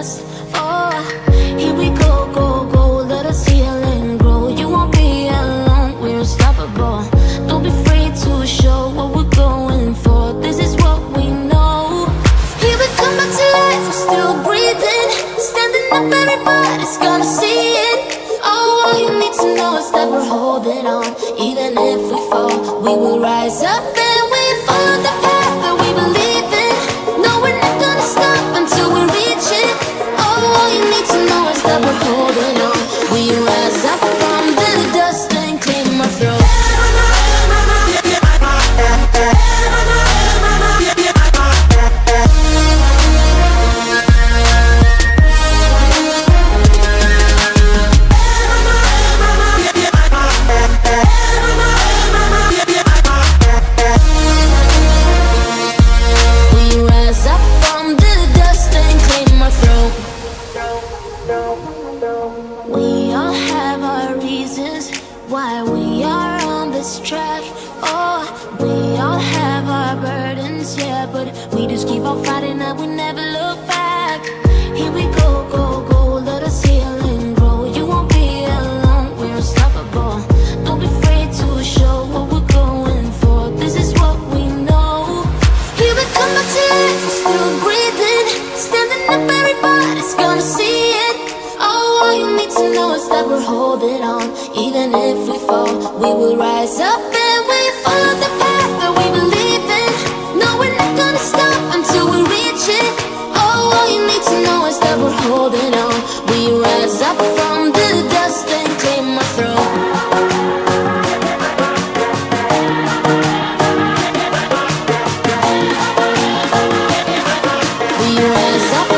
dust. Oh, here we go, go, go. Let us heal and grow. You won't be alone, we're unstoppable. Don't be afraid to show what we're going for. This is what we know. Here we come back to life, we're still breathing. Standing up, everybody's gonna see it. Oh, all you need to know is that we're holding on. Even if we fall, we will rise up and we follow the path that we believe in. No, we're not gonna stop until we reach it. Oh, all you need to know is that we're holding on. We rise up from the dust and clean my throat. We all have our reasons why we are on this track. Oh, we all have our burdens, yeah, but we just keep on fighting and we never look back. Here we go, go, go, let us heal and grow. You won't be alone, we're unstoppable. Don't be afraid to show what we're going for. This is what we know. Here we come back to life, we're still breathing. Standing up, everybody's gonna see it. Oh, all you need to know is that we're holding on. Even if we fall, we will rise up and we follow the path that we believe in. No, we're not gonna stop until we reach it. Oh, all you need to know is that we're holding on. We rise up from the dust and clear my throat. We rise up.